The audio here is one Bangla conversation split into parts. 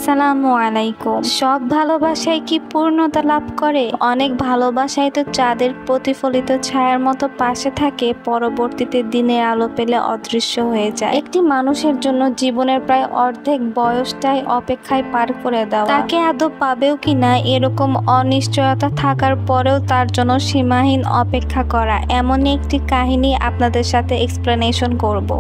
আসসালামু আলাইকুম। সব ভালোবাসায় কি পূর্ণতা লাভ করে? অনেক ভালোবাসায় তো চাঁদের প্রতিফলিত ছায়ার মতো পাশে থাকে, পরবর্তীতে দিনের আলো পেলে অদৃশ্য হয়ে যায়। একটি মানুষের জন্য জীবনের প্রায় অর্ধেক বয়সটাই অপেক্ষায় পার করে দেওয়া। তাকে আদৌ পাবেও কিনা এরকম অনিশ্চয়তা থাকার পরেও তার জন্য সীমাহীন অপেক্ষা করা, এমনই একটি কাহিনী আপনাদের সাথে এক্সপ্লেনেশন করব।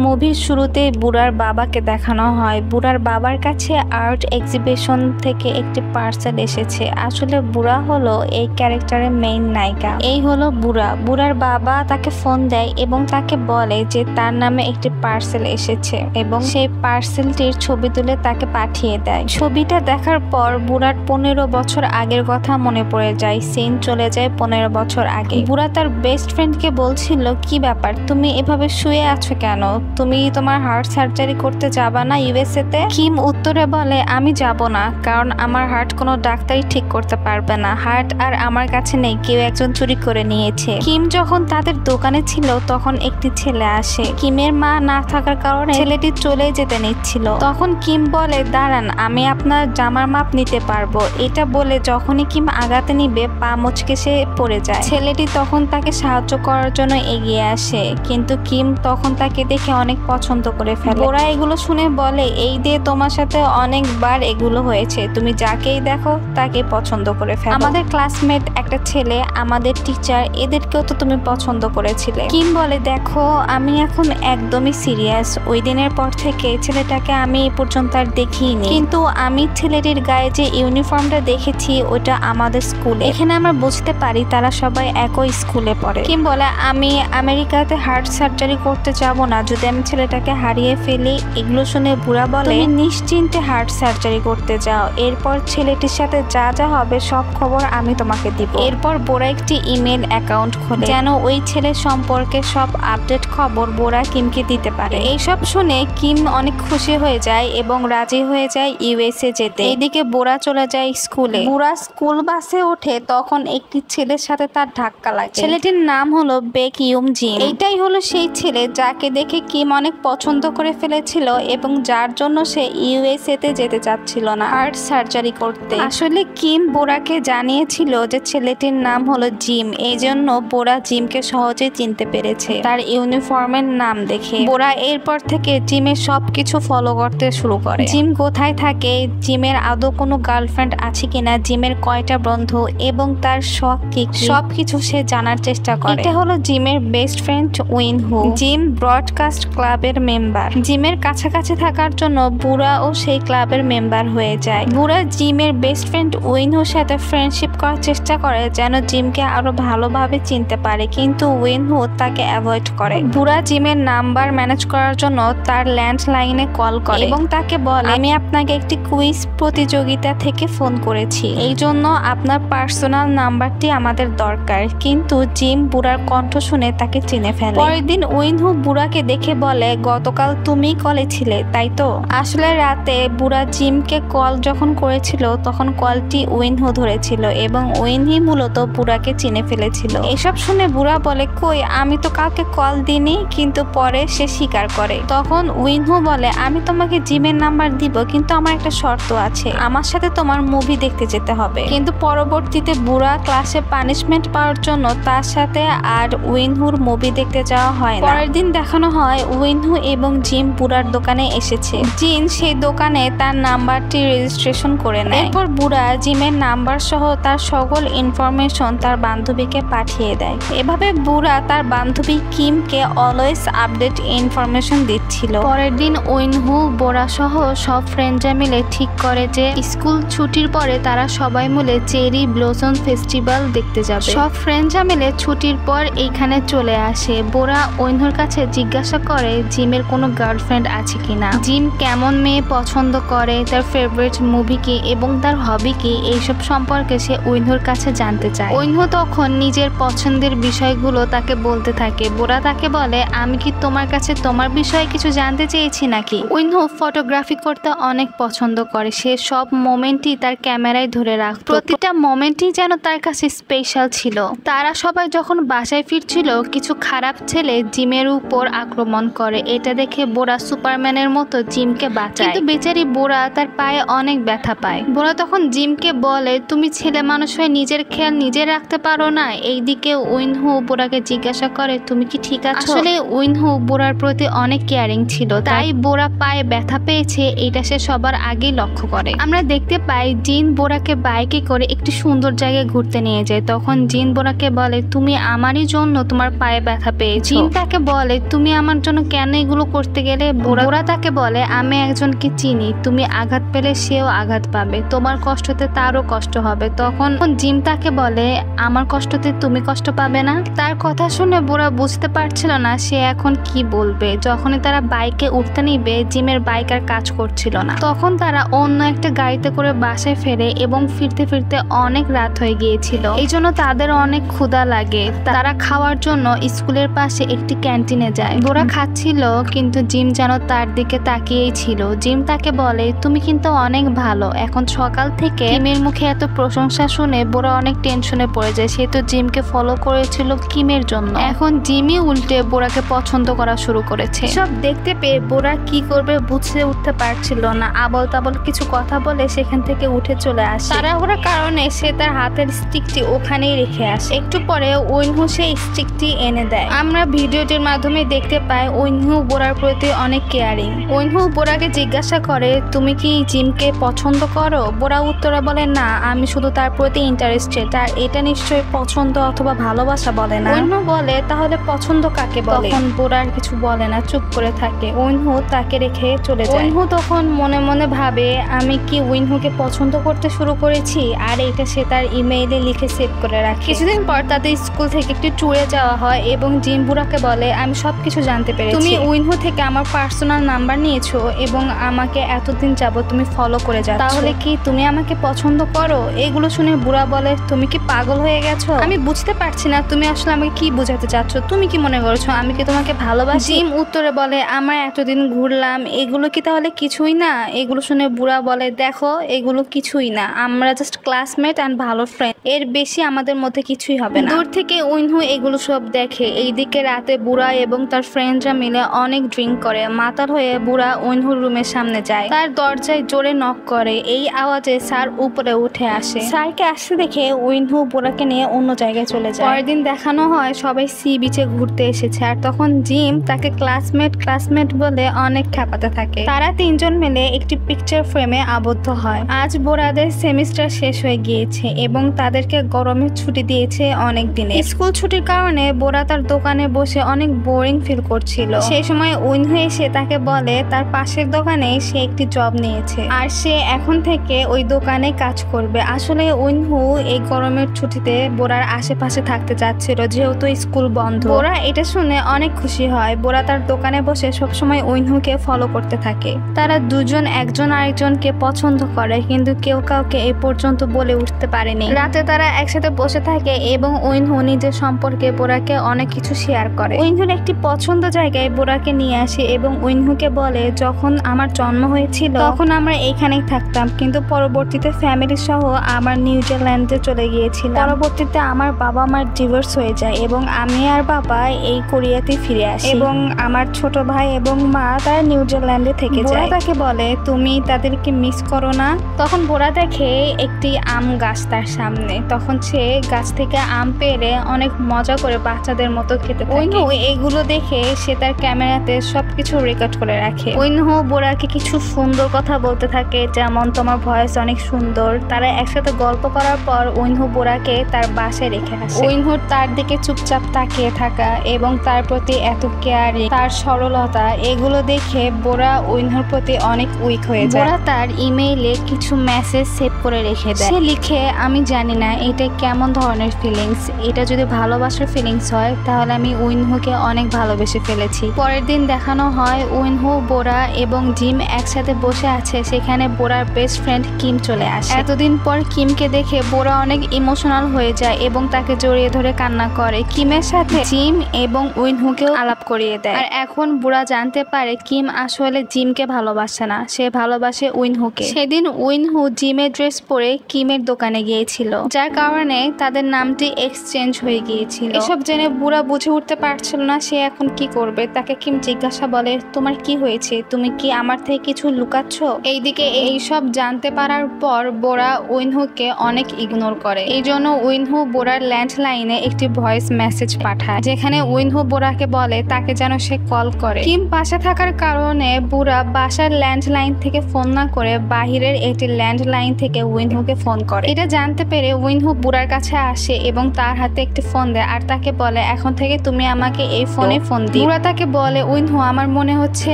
মুভির শুরুতে বুড়ার বাবাকে দেখানো হয়। বুড়ার বাবার কাছে আর্ট এক্সিবিশন থেকে একটি পার্সেল এসেছে। আসলে বুড়া হলো এই ক্যারেক্টারের মেইন নায়িকা। এই হলো বুড়া। বুড়ার বাবা তাকে ফোন দেয় এবং তাকে বলে যে তার নামে একটি পার্সেল এসেছে এবং সেই পার্সেলটির ছবি তুলে তাকে পাঠিয়ে দেয়। ছবিটা দেখার পর বুড়ার 15 বছর আগের কথা মনে পড়ে যায়। সিন চলে যায় 15 বছর আগে। বুড়া তার বেস্ট ফ্রেন্ডকে বলছিল, কি ব্যাপার, তুমি এভাবে শুয়ে আছো কেন? তুমি তোমার হার্ট সার্জারি করতে যাবা না ইউএসএ তে? কিম উত্তরে বলে, আমি যাব না, কারণ আমার হার্ট কোনো ডাক্তারই ঠিক করতে পারবে না। হার্ট আর আমার কাছে নেই, কেউ একজন চুরি করে নিয়েছে। কিম যখন তাদের দোকানে ছিল তখন একটি ছেলে আসে। কিমের মা না থাকার কারণে ছেলেটি চলে যেতে নিচ্ছিল। তখন কিম বলে, দাঁড়ান, আমি আপনার জামার মাপ নিতে পারবো। এটা বলে যখনই কিম আগাতে নিবে পা মুচকে সে পড়ে যায়। ছেলেটি তখন তাকে সাহায্য করার জন্য এগিয়ে আসে, কিন্তু কিম তখন তাকে দেখে অনেক পছন্দ করে ফেলে। ওরা এগুলো শুনে বলে, এই দিয়ে তোমার সাথে অনেকবার এগুলো হয়েছে, তুমি যাকেই দেখো তাকে পছন্দ করে ফেলো। আমাদের ক্লাসমেট একটা ছেলে, আমাদের টিচার, এদেরকেও তো তুমি পছন্দ করেছিলে। কিম বলে, দেখো আমি এখন একদমই সিরিয়াস। ওই দিনের পর থেকে ছেলেটাকে আমি এ পর্যন্ত আর দেখিনি, কিন্তু আমি ছেলেটির গায়ে যে ইউনিফর্মটা দেখেছি ওটা আমাদের স্কুলে। এখানে আমরা বুঝতে পারি তারা সবাই একই স্কুলে পড়ে। কিম বলে, আমি আমেরিকাতে হার্ট সার্জারি করতে যাব না যদি আমি ছেলেটাকে হারিয়ে ফেলি। এগুলো শুনে বুড়া বলে, তুমি নিশ্চিন্তে হার্ট সার্জারি করতে যাও, এরপর ছেলেটির সাথে যা যা হবে সব খবর আমি তোমাকে দিব। এরপর বুড়া একটি ইমেল অ্যাকাউন্ট খোলে যেন ওই ছেলে সম্পর্কে সব আপডেট খবর বুড়া কিমকে দিতে পারে। এইসব শুনে কিম অনেক খুশি হয়ে যায় এবং রাজি হয়ে যায় ইউএসএ যেতে। এদিকে বুড়া চলে যায় স্কুলে। বুড়া স্কুল বাসে ওঠে, তখন একটি ছেলের সাথে তার ধাক্কা লাগে। ছেলেটির নাম হলো বেক ইউম জিন। এইটাই হলো সেই ছেলে যাকে দেখে কিম অনেক পছন্দ করে ফেলেছিল এবং যার জন্য সে ইউএসএ তে যেতে চাচ্ছিল না হার্ট সার্জারি করতে। আসলে কিম বোরাকে জানিয়েছিল যে ছেলেটির নাম হলো জিম, এই জন্য বোরা জিমকে সহজে চিনতে পেরেছে তার ইউনিফর্মের নাম দেখে। বোরা এরপর থেকে জিমের সবকিছু ফলো করতে শুরু করে। জিম কোথায় থাকে, জিমের আদৌ কোনো গার্লফ্রেন্ড আছে কিনা, জিমের কয়টা বন্ধু এবং তার শখ কি, সবকিছু সে জানার চেষ্টা করে। এটা হলো জিমের বেস্ট ফ্রেন্ড উইনহু। জিম ব্রডকাস্ট ক্লাবের মেম্বার। জিমের কাছাকাছি থাকার জন্য বুড়া ও সেই ক্লাবের মেম্বার হয়ে যায়। বুড়া জিমের বেস্ট ফ্রেন্ড উইনহুর সাথে ফ্রেন্ডশিপ করার চেষ্টা করে যেন জিমকে আরো ভালোভাবে চিনতে পারে, কিন্তু উইনহু তাকে অ্যাভয়েড করে। বুড়া জিমের নাম্বার ম্যানেজ করার জন্য তার ল্যান্ডলাইনে কল করে এবং তাকে বলে, আমি আপনাকে একটি কুইজ প্রতিযোগিতা থেকে ফোন করেছি, এই জন্য আপনার পার্সোনাল নাম্বারটি আমাদের দরকার। কিন্তু জিম বুড়ার কণ্ঠ শুনে তাকে চিনে ফেলে। পরের দিন উইনহু বুড়াকে দেখে বলে, গতকাল তুমি কলে ছিলে তাই তো? আসলে রাতে বুড়া জিমকে কল যখন করেছিল তখন কলটি উইনহু ধরেছিল এবং উইনহি মূলত বুড়াকে চিনে ফেলেছিল। এসব শুনে বুড়া বলে, কই, আমি তো কাউকে কল দিইনি। কিন্তু পরে সে স্বীকার করে। তখন উইনহু বলে, আমি তোমাকে জিমের নাম্বার দিব, কিন্তু আমার একটা শর্ত আছে, আমার সাথে তোমার মুভি দেখতে যেতে হবে। কিন্তু পরবর্তীতে বুড়া ক্লাসে পানিশমেন্ট পাওয়ার জন্য তার সাথে আর উইনহুর মুভি দেখতে যাওয়া হয় না। পরের দিন দেখানো হয় উইনহু এবং জিম বুড়ার দোকানে এসেছে। জিন সেই দোকানে তার নাম্বারটি রেজিস্ট্রেশন করে নেয়। এরপর বুড়া জিমের নাম্বার সহ তার সকল ইনফরমেশন তার বান্ধবীকে পাঠিয়ে দেয়। এভাবে বুড়া তার বান্ধবী কিমকে অলওয়েজ আপডেট ইনফরমেশন দিচ্ছিল। পরের দিন উইনহু বুড়া সহ সব ফ্রেন্ডরা মিলে ঠিক করে যে স্কুল ছুটির পরে তারা সবাই মিলে চেরি ব্লসম ফেস্টিভ্যাল দেখতে যাবে। সব ফ্রেন্ডরা মিলে ছুটির পর এইখানে চলে আসে। বুড়া উইনহুর কাছে জিজ্ঞাসা করে জিমের কোনো গার্লফ্রেন্ড আছে কিনা, জিম কেমন মেয়ে পছন্দ করে, তার ফেভারিট মুভি কি এবং তার হবি কি, এইসব সম্পর্কে সে উইনহুর কাছে জানতে চায়। উইনহু তখন নিজের পছন্দের বিষয়গুলো তাকে বলতে থাকে। বুড়া তাকে বলে, আমি কি তোমার কাছে তোমার বিষয়ে কিছু জানতে চেয়েছি নাকি? উইনহু ফটোগ্রাফি করতে অনেক পছন্দ করে। সে সব মোমেন্টই তার ক্যামেরায় ধরে রাখত। প্রতিটা মোমেন্টই যেন তার কাছে স্পেশাল ছিল। তারা সবাই যখন বাসায় ফিরছিল কিছু খারাপ ছেলে জিমের উপর আক্রমণ আক্রমণ করে। এটা দেখে বোরা সুপারম্যানের মতো জিমকে বাঁচায়, কিন্তু বেচারি বোরা তার পায়ে অনেক ব্যথা পায়। বোরা তখন জিমকে বলে, তুমি ছেলে মানুষ হয়ে নিজের খেয়াল নিজে রাখতে পারো না। এইদিকে উইনহু বোরাকে জিজ্ঞাসা করে, তুমি কি ঠিক আছো? আসলে উইনহু বোরার প্রতি অনেক কেয়ারিং ছিল, তাই বোরা পায়ে ব্যথা পেয়েছে এটা সে সবার আগেই লক্ষ্য করে। আমরা দেখতে পাই জিন বোরাকে বাইকে করে একটি সুন্দর জায়গায় ঘুরতে নিয়ে যায়। তখন জিন বোরাকে বলে, তুমি আমারই জন্য তোমার পায়ে ব্যথা পেয়েছো। জিন তাকে বলে, তুমি আমার জন্য কেন এগুলো করতে গেলে? বোরা তাকে বলে, আমি একজনকে চিনি, তুমি আঘাত পেলে সেও আঘাত পাবে, তোমার কষ্টতে তারও কষ্ট হবে। তখন জিম তাকে বলে, আমার কষ্টতে তুমি কষ্ট পাবে না। তার কথা শুনে বোরা বুঝতে পারছিল না সে এখন কি বলবে। যখনই তারা বাইকে উঠতে নিবে জিমের বাইক আর কাজ করছিল না। তখন তারা অন্য একটা গাড়িতে করে বাসায় ফেরে এবং ফিরতে ফিরতে অনেক রাত হয়ে গিয়েছিল। এই জন্য তাদের অনেক ক্ষুধা লাগে। তারা খাওয়ার জন্য স্কুলের পাশে একটি ক্যান্টিনে যায়। বোরা খাচ্ছিল কিন্তু জিম যেন তার দিকে তাকিয়েই ছিল। জিম তাকে বলে, তুমি কিন্তু অনেক ভালো। এখন সকাল থেকে কিমের মুখে এত প্রশংসা শুনে বোরা অনেক টেনশনে পড়ে যায়। সে তো জিমকে ফলো করেছিল কিমের জন্য, এখন জিমই উল্টে বোরাকে পছন্দ করা শুরু করেছে। সব দেখতে পেয়ে বোরা কি করবে বুঝে উঠতে পারছিল না। আবল তাবল কিছু কথা বলে সেখান থেকে উঠে চলে আসে। তাড়াহুড়ার কারণে সে তার হাতের স্টিকটি ওখানেই রেখে আসে। একটু পরে উইনহু সেই স্টিকটি এনে দেয়। আমরা ভিডিওটির মাধ্যমে দেখতে পাই উইনহু বোরার প্রতি অনেক কেয়ারিং। উইনহু বোরাকে জিজ্ঞাসা করে, তুমি কি জিমকে পছন্দ করো? বোরা উত্তরে বলে, না, আমি শুধু তার প্রতি ইন্টারেস্টেড। তার এটা নিশ্চয়ই পছন্দ অথবা ভালোবাসা বলে না। উইনহু বলে, তাহলে পছন্দ কাকে বলে? তখন বোরা আর কিছু বলে না, চুপ করে থাকে। উইনহু তাকে রেখে চলে যায়। উইনহু তখন মনে মনে ভাবে, আমি কি উইনহুকে পছন্দ করতে শুরু করেছি? আর এটা সে তার ইমেইলে লিখে সেভ করে রাখে। কিছুদিন পর তাদের স্কুল থেকে একটি ট্যুরে যাওয়া হয় এবং জিম বুড়াকে বলে, আমি সবকিছু জানতে পেরেছি। তুমি উইনহু থেকে আমার পার্সোনাল নাম্বার নিয়েছো এবং আমাকে এতদিন যাবত তুমি ফলো করে যাচ্ছ। তাহলে কি তুমি আমাকে পছন্দ করো? এগুলো শুনে বুড়া বলে, তুমি কি পাগল হয়ে গেছো? আমি বুঝতে পারছি না তুমি আসলে আমাকে কি বোঝাতে চাচ্ছ। তুমি কি মনে করছো আমি কি তোমাকে ভালোবাসি? জিম উত্তরে বলে, আমরা এতদিন ঘুরলাম, এগুলো কি তাহলে কিছুই না? এগুলো শুনে বুড়া বলে, দেখো এগুলো কিছুই না, আমরা জাস্ট ক্লাসমেট অ্যান্ড ভালো ফ্রেন্ড, এর বেশি আমাদের মধ্যে কিছুই হবে না। দূর থেকে উইনহু এগুলো সব দেখে। এইদিকে রাতে বুড়া এবং তার ফ্রেন্ডরা মিলে অনেক ড্রিঙ্ক করে। মাতাল হয়ে বুড়া উইনহুর রুমের সামনে যায়। তার দরজায় জোরে নক করে। এই আওয়াজে স্যার উপরে উঠে আসে। স্যারকে আসতে দেখে উইনহু বুড়াকে নিয়ে অন্য জায়গায় চলে যায়। পরের দিন দেখানো হয় সবাই সি বিচে ঘুরতে এসেছে আর তখন জিম তাকে ক্লাসমেট বলে অনেক খ্যাপাতে থাকে। তারা তিনজন মিলে একটি পিকচার ফ্রেমে আবদ্ধ হয়। আজ বোরাদের সেমিস্টার শেষ হয়ে গিয়েছে এবং তাদেরকে গরমের ছুটি দিয়েছে অনেক দিনে। স্কুল ছুটির কারণে বোরা তার দোকানে বসে অনেক বোরিং ফিল করছিল। সেই সময় উইনহু এসে তাকে বলে তার পাশের দোকানে সে একটি জব নিয়েছে আর সে এখন থেকে ওই দোকানে কাজ করবে। আসলে উইনহু এই গরমের ছুটিতে বোরার আশেপাশে থাকতে চাচ্ছিল যেহেতু স্কুল বন্ধ। বোরা এটা শুনে অনেক খুশি হয়। বোরা তার দোকানে বসে সবসময় উইনহুকে ফলো করতে থাকে। তারা দুজন একজন আরেকজনকে পছন্দ করে কিন্তু কেউ কাউকে এই পর্যন্ত বলে উঠতে পারেনি। রাতে তারা একসাথে বসে থাকে এবং উইনহু নিজের সম্পর্কে বোরাকে অনেক কিছু শেয়ার করে। উইনহুর একটি পছন্দ জায়গায় বোরাকে নিয়ে আসে এবং উইনহুকে বলে, যখন আমার জন্ম হয়েছিল তখন আমরা এইখানেই থাকতাম কিন্তু পরবর্তীতে ফ্যামিলি সহ আমার নিউজিল্যান্ডে চলে গিয়েছিলাম। পরবর্তীতে আমার বাবা মার ডিভোর্স হয়ে যায় এবং আমি আর বাবা এই কোরিয়াতে ফিরে আসি এবং আমার ছোট ভাই এবং মা তারা নিউজিল্যান্ডে থেকে যায়। তাকে বলে, তুমি তাদেরকে মিস করো না? তখন বোরা দেখে একটি আম গাছ তার সামনে। তখন সে গাছ থেকে আম পেড়ে অনেক মজা করে বাচ্চাদের মতো খেতে থাকে। উইনহু এগুলো দেখে সে তার ক্যামেরাতে সবকিছু রেকর্ড করে রাখে। উইনহু বোরাকে কিছু সুন্দর কথা বলতে থাকে, যেমন তোমার ভয়েস অনেক সুন্দর। তারা একসাথে গল্প করার পর উইনহু বোরাকে তার বাসায় রেখে আসে। উইনহু তার দিকে চুপচাপ তাকিয়ে থাকা এবং তার প্রতি এত কেয়ারিং, তার সরলতা, এগুলো দেখে বোরা উইনহুর প্রতি অনেক উইক হয়ে যায়। বোরা তার ইমেইলে কিছু মেসেজ সেভ করে রেখে দেয়। সে লিখে, আমি জানি না এটা কেমন ধরনের ফিলিংস, এটা যদি ভালোবাসার ফিলিংস হয় তাহলে আমি উইনহুকে অনেক ভালোবেসে ফেলেছি। পরের দিন দেখানো হয় উইনহু, বোরা এবং জিম একসাথে বসে আছে। সেখানে বোরার বেস্ট ফ্রেন্ড কিম চলে আসে। এতদিন পর কিমকে দেখে বোরা অনেক ইমোশনাল হয়ে যায় এবং তাকে জড়িয়ে ধরে কান্না করে। কিমের সাথে জিম এবং উইনহুকেও আলাপ করিয়ে দেয়। আর এখন বোরা জানতে পারে কিম আসলে জিমকে ভালোবাসে না, সে ভালোবাসে উইনহুকে। সেদিন উইনহু জিমের ড্রেস পরে কিমের দোকানে গিয়েছিল যার কারণে তাদের নামটি এক্সচেঞ্জ হয়ে গিয়েছিল। এসব জেনে বুড়া বুঝে উঠতে পারছিল না সে এখন কি করবে। তাকে কিম জিজ্ঞাসা বলে, তোমার কি হয়েছে, তুমি কি আমার থেকে কিছু লুকাচ্ছ? এইদিকে এইসব জানতে পারার পর বোরা উইনহুকে অনেক ইগনোর করে। এই জন্য উইনহু বোরার ল্যান্ডলাইনে একটি ভয়েস মেসেজ পাঠায়, যেখানে উইনহু বোরাকে বলে তাকে যেন সে কল করে। কিম পাশে থাকার কারণে বোরা বাসার ল্যান্ডলাইন থেকে ফোন না করে বাহিরের একটি ল্যান্ডলাইন থেকে উইনহুকে ফোন করে। এটা জানতে পেরে উইনহু বুড়ার কাছে আসে এবং তার হাতে একটি ফোন দেয় আর তাকে বলে, এখন থেকে তুমি আমাকে এই ফোনে ফোন দিও। বুড়া তাকে বলে, উইনহু, আমার মনে হচ্ছে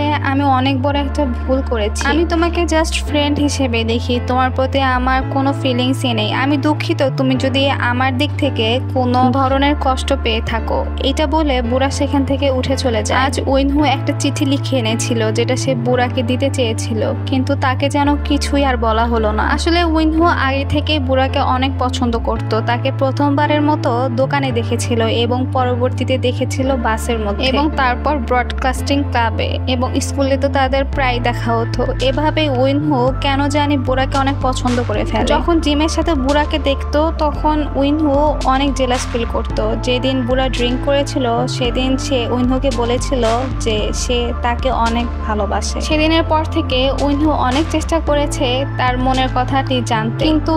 আমি অনেক বড় একটা ভুল করেছি। আমি তোমাকে জাস্ট ফ্রেন্ড হিসেবে দেখি, তোমার প্রতি আমার কোনো ফিলিংসই নেই। আমি দুঃখিত তুমি যদি আমার দিক থেকে কোনো ধরনের কষ্ট পেয়ে থাকো। এটা বলে বুড়া সেখান থেকে উঠে চলে যায়। আজ উইনহু একটা চিঠি লিখে এনেছিল যেটা সে বুড়াকে দিতে চেয়েছিল, কিন্তু তাকে যেন কিছুই আর বলা হলো না। আসলে উইনহু আগে থেকেই বুড়াকে অনেক পছন্দ করত। তাকে প্রথমবারের মতো দোকানে দেখেছিল এবং পরবর্তীতে দেখেছিল বাসের মধ্যে এবং তারপর ব্রডকাস্টিং ক্লাবে এবং স্কুলে তো তাদের প্রায় দেখা হতো। এভাবে উইনহু কেন জানি বুড়াকে অনেক পছন্দ করে ফেলে। যখন জিমের সাথে বুড়াকে দেখতো তখন উইনহু অনেক জেলাস ফিল করতো। যেদিন বুড়া ড্রিঙ্ক করেছিল সেদিন সে উইনহুকে বলেছিল যে সে তাকে অনেক ভালোবাসে। সেদিনের পর থেকে উইনহু অনেক চেষ্টা করেছে তার মনের কথাটি জানতে, কিন্তু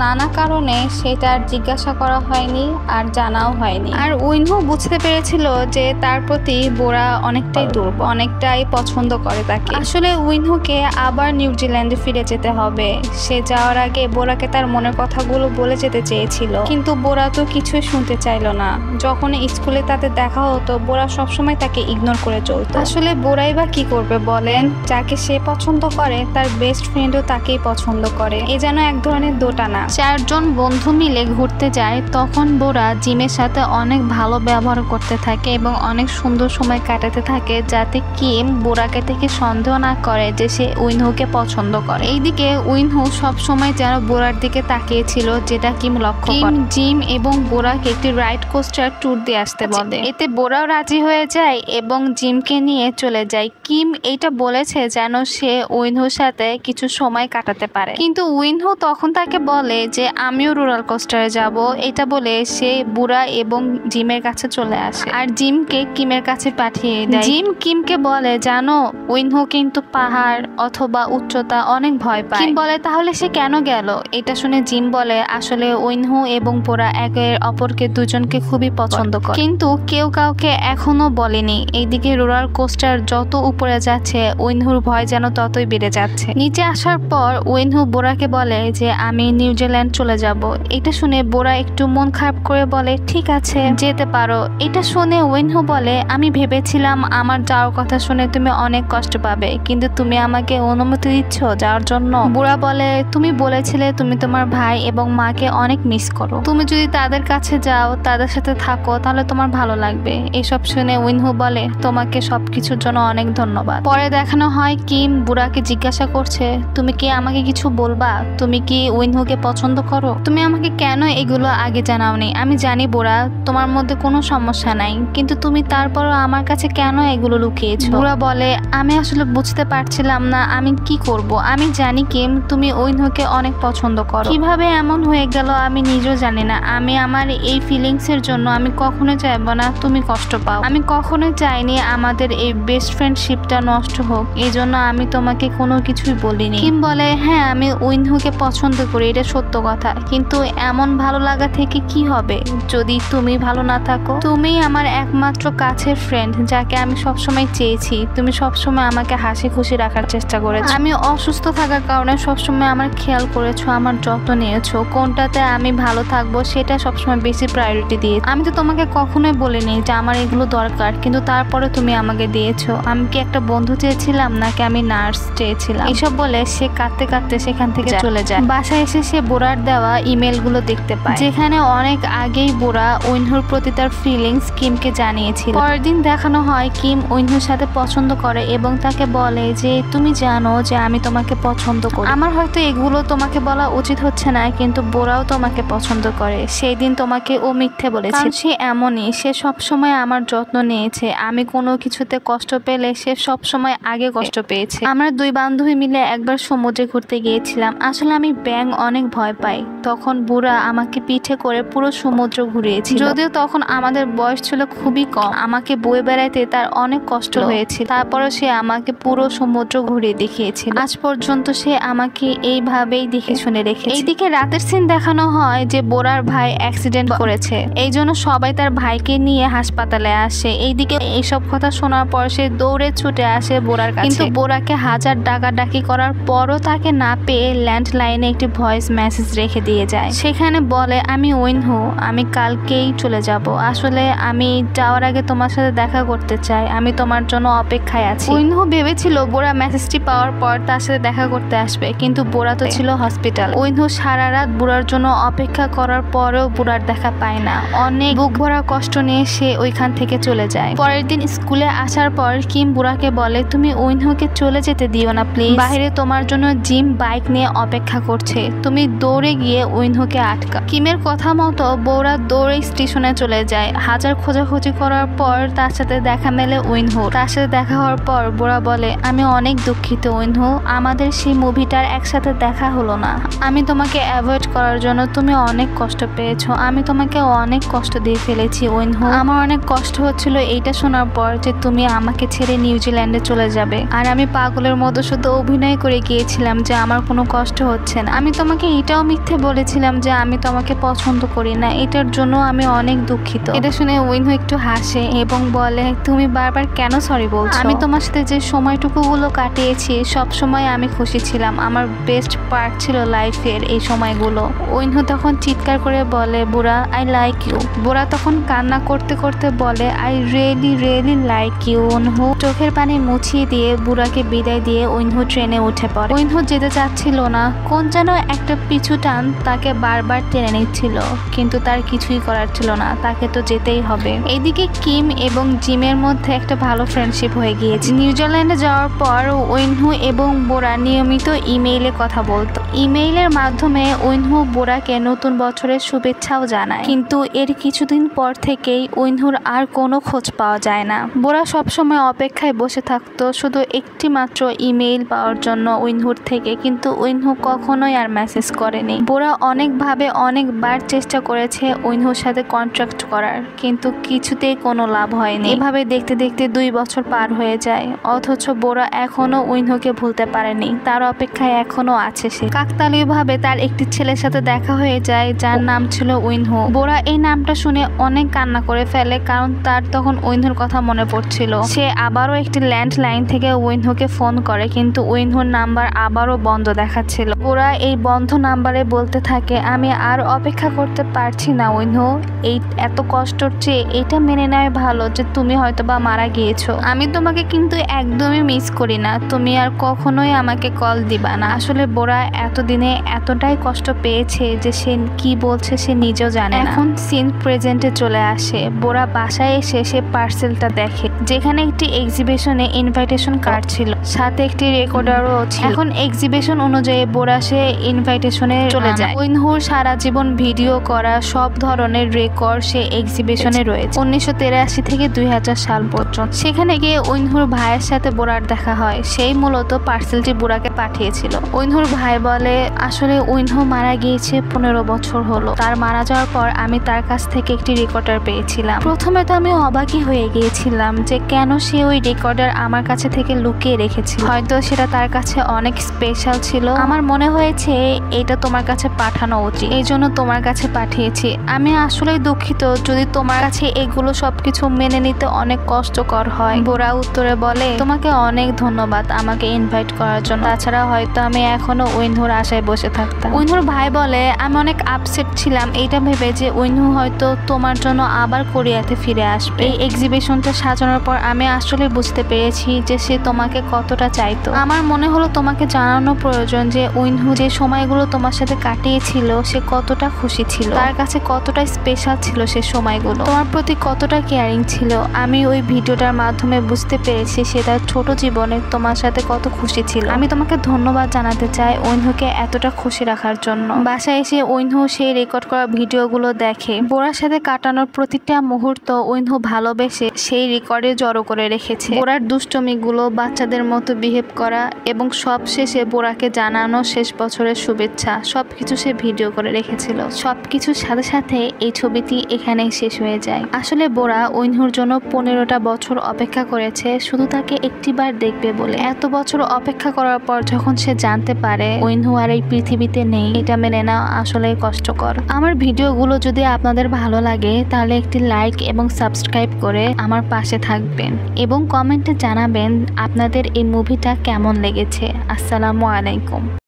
নানা কারণে সেটা জিজ্ঞাসা করা হয়নি আর জানাও হয়নি। আর উইনহু বুঝতে পেরেছিল যে তার প্রতি বোরা অনেকটাই দুর্বল, অনেকটাই পছন্দ করে তাকে। আসলে উইনহুকে আবার নিউজিল্যান্ডে ফিরে যেতে হবে। সে যাওয়ার আগে বোরাকে তার মনের কথাগুলো বলে যেতে চেয়েছিল, কিন্তু বোরা তো কিছুই শুনতে চাইলো না। যখন স্কুলে তাতে দেখা হতো বোরা সবসময় তাকে ইগনোর করে চলতো। আসলে বোরাই বা কি করবে বলেন, যাকে সে পছন্দ করে তার বেস্ট ফ্রেন্ডও তাকেই পছন্দ করে। এ যেন এক ধরনের দোটানা। চারজন বন্ধু মিলে ঘুরতে যায়, তখন বোরা জিমের সাথে অনেক ভালো ব্যবহার করতে থাকে এবং অনেক সুন্দর সময় কাটাতে থাকে, যাতে কিম বোরাকে থেকে সন্দেহ না করে যে সে উইনহুকে পছন্দ করে। এইদিকে উইনহু সব সময় যেন বোরার দিকে তাকিয়েছিল, যেটা কিম লক্ষ্য করে। জিম এবং বোরাকে একটি রাইড কোস্টার ট্যুর দিয়ে আসতে বলে। এতে বোরাও রাজি হয়ে যায় এবং জিমকে নিয়ে চলে যায়। কিম এইটা বলেছে যেন সে উইনহুর সাথে কিছু সময় কাটাতে পারে, কিন্তু উইনহু তখন তাকে বলে যে আমিও রোলার কোস্টারে যাব। এটা বলে সে বুড়া এবং জিমের কাছে চলে আসে আর জিমকে কিমের কাছে পাঠিয়ে দেয়। জিম কিমকে বলে, জানো উইনহু কিন্তু পাহাড় অথবা উচ্চতা অনেক ভয় পায়। কিম বলে, তাহলে সে কেন গেল? এটা শুনে জিম বলে, আসলে উইনহু এবং বোরা একে অপরকে দুজনকে খুবই পছন্দ করে, কিন্তু কেউ কাউকে এখনো বলেনি। এইদিকে রোলার কোস্টার যত উপরে যাচ্ছে উইনহুর ভয় যেন ততই বেড়ে যাচ্ছে। নিচে আসার পর উইনহু বোরাকে বলে যে আমি নিউজিল্যান্ড চলে যাব। এটা শুনে বোরা একটু মন খারাপ করে বলে, ঠিক আছে যেতে পারো। এটা শুনে উইনহু বলে, আমি ভেবেছিলাম আমার যাওয়ার কথা শুনে তুমি অনেক কষ্ট পাবে, কিন্তু তুমি আমাকে অনুমতি দিচ্ছ যাওয়ার জন্য। বুড়া বলে, তুমি বলেছিলে তুমি তোমার ভাই এবং মাকে অনেক মিস করো। তুমি যদি তাদের কাছে যাও, তাদের সাথে থাকো, তাহলে তোমার ভালো লাগবে। এসব শুনে উইনহু বলে, তোমাকে সবকিছুর জন্য অনেক ধন্যবাদ। পরে দেখানো হয় কিম বুড়াকে জিজ্ঞাসা করছে, তুমি কি আমাকে কিছু বলবা? তুমি কি উইনহুকে পছন্দ করো? তুমি আমাকে কেন এগুলো আগে জানাওনি? আমি জানি বুড়া তোমার মধ্যে কোনো সমস্যা নাই, কিন্তু তুমি তারপরও আমার কাছে কেন এগুলো লুকিয়েছো? বুড়া বলে, আমি আসলে বুঝতে পারছিলাম না আমি কি করব। আমি জানি কিম তুমি উইনহুকে অনেক পছন্দ করো, কিভাবে এমন হয়ে গেল আমি নিজেও জানি না। আমি আমার এই ফিলিংস এর জন্য আমি কখনো চাইবো না তুমি কষ্ট পাও। আমি কখনোই চাইনি আমাদের এই বেস্ট ফ্রেন্ডশিপটা নষ্ট হোক, এই জন্য আমি তোমাকে কোনো কিছুই বলিনি। কিম বলে, হ্যাঁ আমি উইনহুকে পছন্দ করি, এটা সত্য কথা, কিন্তু এমন ভালো লাগা থেকে কি হবে যদি তুমি ভালো না থাকো? তুমি আমার একমাত্র কাছের ফ্রেন্ড, যাকে আমি সবসময় চেয়েছি। তুমি সবসময় আমাকে হাসি খুশি রাখার চেষ্টা করেছো। আমি অসুস্থ থাকার কারণে সবসময় আমার খেয়াল করেছো, আমার যত্ন নিয়েছো। কোনটাতে আমি ভালো থাকবো সেটা সবসময় বেশি প্রায়োরিটি দিয়ে। আমি তো তোমাকে কখনোই বলিনি যে আমার এগুলো দরকার, কিন্তু তারপরে তুমি আমাকে দিয়েছো। আমি কি একটা বন্ধু চেয়েছিলাম নাকি আমি নার্স চেয়েছিলাম? এসব বলে সে কাঁদতে কাঁদতে সেখান থেকে চলে যায়। বাসায় এসে সে বোরার দেওয়া ইমেল গুলো দেখতে পায়, যেখানে অনেক আগেই বোরা উইনহুর প্রতি তার ফিলিংস কিমকে জানিয়েছিল। পরের দিন দেখানো হয় কিম উইনহুর সাথে পছন্দ করে এবং তাকে বলে যে তুমি জানো যে আমি তোমাকে পছন্দ করি। আমার হয়তো এগুলো তোমাকে বলা উচিত হচ্ছে না, কিন্তু বোরাও তোমাকে পছন্দ করে। সেই দিন তোমাকে ও মিথ্যে বলেছে, সে এমনই। সে সবসময় আমার যত্ন নিয়েছে। আমি কোনো কিছুতে কষ্ট পেলে সে সবসময় আগে কষ্ট পেয়েছে। আমরা দুই বান্ধবী মিলে একবার সমুদ্রে ঘুরতে গিয়েছিলাম। আসলে আমি ব্যাঙ অনেক ভয় পাই। তখন বুড়া আমাকে পিঠে করে পুরো সমুদ্র ঘুরিয়েছিল। যদিও তখন আমাদের বয়স ছিল খুবই কম। আমাকে বয়ে বেড়াইতে তার অনেক কষ্ট হয়েছিল, তারপরে সে আমাকে পুরো সমুদ্র ঘুরিয়ে দেখিয়েছিল। আজ পর্যন্ত সে আমাকে এইভাবেই দেখে শুনে রেখেছে। এইদিকে রাতের সিন দেখানো হয় যে বোরার ভাই অ্যাক্সিডেন্ট করেছে, এই জন্য সবাই তার ভাইকে নিয়ে হাসপাতালে আসে। এইদিকে এইসব কথা শোনার পর সে দৌড়ে ছুটে আসে বোরার কাছে, কিন্তু বোরাকে হাজার ডাকাডাকি করার পরও তাকে না পেয়ে ল্যান্ডলাইনে একটি ভয়েস মেসেজ রেখে দিয়ে যায়। সেখানে বলে, আমি ওইনহু, আমি কালকেই চলে যাব। আসলে আমি যাওয়ার আগে তোমার সাথে দেখা করতে চাই, আমি তোমার জন্য অপেক্ষায় আছি। ওইনহু ভেবেছিল বোরা মেসেজটি পাওয়ার পর তার সাথে দেখা করতে আসবে, কিন্তু বোরা তো ছিল হসপিটাল। ওইনহু সারা রাত বুড়ার জন্য অপেক্ষা করার পরেও বুড়ার দেখা পায় না। অনেক বুক ভরা কষ্ট নিয়ে সে ওইখান থেকে চলে যায়। পরের দিন স্কুলে আসার পর কিম বুড়াকে বলে, তুমি ওইনহুকে চলে যেতে দিও না প্লিজ, বাইরে তোমার জন্য জিম বাইক নিয়ে অপেক্ষা করছে, তুমি দৌড়ে গিয়ে ওইনহুকে আটকা। কিমের কথা মতো বোরা দৌড়ে স্টেশনে চলে যায়। হাজার খোঁজাখুঁজি করার পর তার সাথে দেখা মেলে ওইনহু। তার সাথে দেখা হওয়ার পর বোরা বলে, আমি অনেক দুঃখিত ওইনহু, আমাদের সেই মুভিটার একসাথে দেখা হলো না। আমি তোমাকে অ্যাভয়েড করার জন্য তুমি অনেক কষ্ট পেয়েছো, আমি তোমাকে অনেক কষ্ট দিয়ে ফেলেছি ওইনহু। আমার অনেক কষ্ট হচ্ছিল এইটা শোনার পর যে তুমি আমাকে ছেড়ে নিউজিল্যান্ডে চলে যাবে, আর আমি পাগলের মতো শুধু অভিনয় করে গিয়েছিলাম যে আমার কোনো কষ্ট হচ্ছে না। আমি তোমাকে এটাও মিথ্যে বলেছিলাম যে আমি তোমাকে পছন্দ করি না, এটার জন্য আমি অনেক দুঃখিত। এটা শুনে ওইনহু একটু হাসে এবং বলে, তুমি বারবার কেন সরি বলছো? আমি তোমার সাথে যে সময়টুকুগুলো কাটিয়েছি সব সময় আমি খুশি ছিলাম, আমার বেস্ট পার্ট ছিল লাইফের এই সময়গুলো। ওইনহু তখন চিৎকার করে বলে, বুড়া আই লাইক ইউ। বুড়া তখন কান্না করতে করতে বলে, I really really like you. ওইনহু চোখের পানি মুছিয়ে দিয়ে বুড়াকে বিদায় দিয়ে ওইনহু ট্রেনে উঠে পড়ে। ওইনহু যেতে চাচ্ছিল না, কোন যেন একটা পিছু টান তাকে বারবার টেনে নিচ্ছিল, কিন্তু তার কিছুই করার ছিল না, তাকে তো যেতেই হবে। এইদিকে কিম এবং জিমের মধ্যে একটা ভালো ফ্রেন্ডশিপ হয়ে গিয়েছে। নিউজিল্যান্ডে যাওয়ার পর ওইনহু এবং বোরা নিয়মিত ইমেইলে কথা বলতো। ইমেইলের মাধ্যমে ওইনহু বোরাকে নতুন বছরের শুভেচ্ছাও জানায়, কিন্তু এর কিছুদিন পর থেকেই ওইনহুর আর কোনো খোঁজ পাওয়া যায় না। বোরা সবসময় অপেক্ষায় বসে থাকতো শুধু একটি মাত্র ইমেইল পাওয়ার জন্য ওইনহুর থেকে, কিন্তু ওইনহু কখনোই আর মেসেজ করেনি। বোরা অনেকভাবে অনেকবার চেষ্টা করেছে ওইনহুর সাথে কন্ট্রাক্ট করার, কিন্তু কিছুতেই কোনো লাভ হয়নি। এভাবে দেখতে দেখতে 2 বছর পার হয়ে যায়, অথচ বোরা এখনো ওইনহুকে ভুলতে পারেনি, তার অপেক্ষায় এখনো আছে সে। কাকতালীয়ভাবে তার একটি ছেলের সাথে দেখা হয়ে যায় যার নাম ছিল ওইনহু। বোরা এই নামটা শুনে অনেক কান্না করে ফেলে, কারণ তার তখন ওইনহুর কথা মনে পড়ছিল। সে আবারও একটি ল্যান্ডলাইন থেকে ওইনহুকে ফোন করে, কিন্তু ওইনহুর নাম্বার আবারও বন্ধ দেখাচ্ছিল। বোরা এই বন্ধ নাম্বারে বলতে থাকে, আমি আর অপেক্ষা করতে পারছি না ওইনহু, এই এত কষ্টর চেয়ে এটা মেনে নেওয়া ভালো যে তুমি হয়তো বা মারা গিয়েছো। আমি তোমাকে কিন্তু একদমই মিস করি না, তুমি আর কখনোই আমাকে কল দিবা না। আসলে বোরা এতদিনে এতটাই কষ্ট পেয়েছে যে সে কি বলছে সে নিজেও জানে না। এখন সিন প্রেজেন্টে চলে আসে। বোরা বাসায় এসে সে পার্সেলটা দেখে, যেখানে একটি এক্সিবিশনে ইনভাইটেশন কার্ড ছিল, সাথে একটি রেকর্ডারও ছিল। এখন এক্সিবিশন অনুযায়ী বোরা সে ইনভাইটেশনে চলে যায়। ওইনহুর সারা জীবন ভিডিও করা সব ধরনের রেকর্ড সে এক্সিবিশনে রয়েছে 1983 থেকে 2000 সাল পর্যন্ত। সেখানে গিয়ে ওইনহুর ভাইয়ের সাথে বোরার দেখা হয়, সেই মূলত পার্সেলটি বোরাকে পাঠিয়েছিল। ওইনহুর ভাই বলে, আসলে ওইনহু মারা গিয়েছে 15 বছর হলো। তার মারা যাওয়ার পর আমি তার কাছ থেকে একটি রেকর্ডার পেয়েছিলাম। প্রথমে তো আমি অবাকই হয়ে গিয়েছিলাম যে কেন সে ওই রেকর্ডার আমার কাছে থেকে লুকিয়ে রেখেছিল, হয়তো সেটা তার কাছে অনেক স্পেশাল ছিল। আমার মনে হয়েছে এটা তোমার কাছে পাঠানো উচিত, এই জন্য তোমার কাছে পাঠিয়েছি। আমি আসলেই দুঃখিত যদি তোমার কাছে এগুলো সবকিছু মেনে নিতে অনেক কষ্টকর হয়। বোরা উত্তরে বলে, তোমাকে অনেক ধন্যবাদ আমাকে ইনভাইট করার জন্য, তাছাড়া হয়তো আমি এখনো ওইনহুর আশায় বসে থাকতাম। ওইনহুর ভাই বলে, আমি অনেক আপসেট ছিলাম এইটা ভেবে যে ওইনহু হয়তো তোমার জন্য আবার কোরিয়াতে ফিরে আসবে। এই এক্সিবিশনটা সাজানোর পর আমি আসলে বুঝতে পেরেছি যে সে তোমাকে কতটা চাইতো। আমার মনে হলো তোমাকে জানানো প্রয়োজন যে ওইনহু যে সময়গুলো তোমার সাথে কাটিয়েছিল সে কতটা খুশি ছিল, তার কাছে কতটা স্পেশাল ছিল সে সময়গুলো, তোমার প্রতি কতটা কেয়ারিং ছিল। আমি ওই ভিডিওটার মাধ্যমে বুঝতে পেরেছি সে তার ছোট জীবনে তোমার সাথে কত খুশি ছিল। আমি তোমাকে ধন্যবাদ জানাতে চাই ওইনহুকে এতটা খুশি রাখার জন্য। বাসায় এসে ওইনহু সেই রেকর্ড করা ভিডিওগুলো দেখে। বোরার সাথে কাটানোর প্রতিটা মুহূর্ত ওইনহু ভালোবেসে সেই রেকর্ডে জড়ো করে রেখেছে। বোরার দুষ্টমিগুলো, বাচ্চাদের মতো বিহেভ করা এবং সব শেষে বোরাকে জানানো শেষ বছরের শুভেচ্ছা, সবকিছু সে ভিডিও করে রেখেছিল। সবকিছুর সাথে সাথে এই ছবিটি এখানেই শেষ হয়ে যায়। আসলে বোরা ওইনহুর উইনহুর জন্য 15টা বছর অপেক্ষা করেছে শুধু তাকে একটিবার দেখবে বলে। এত বছর অপেক্ষা করার পর যখন সে জানতে পারে উইনহু আর এই পৃথিবীতে নেই, এটা মেনে নেওয়া আসলে কষ্টকর। আমার ভিডিওগুলো যদি আপনাদের ভালো লাগে তাহলে একটি লাইক এবং সাবস্ক্রাইব করে আমার পাশে থাকবেন এবং কমেন্টে জানাবেন আপনাদের এই মুভিটা কেমন লেগেছে। আসসালামু আলাইকুম।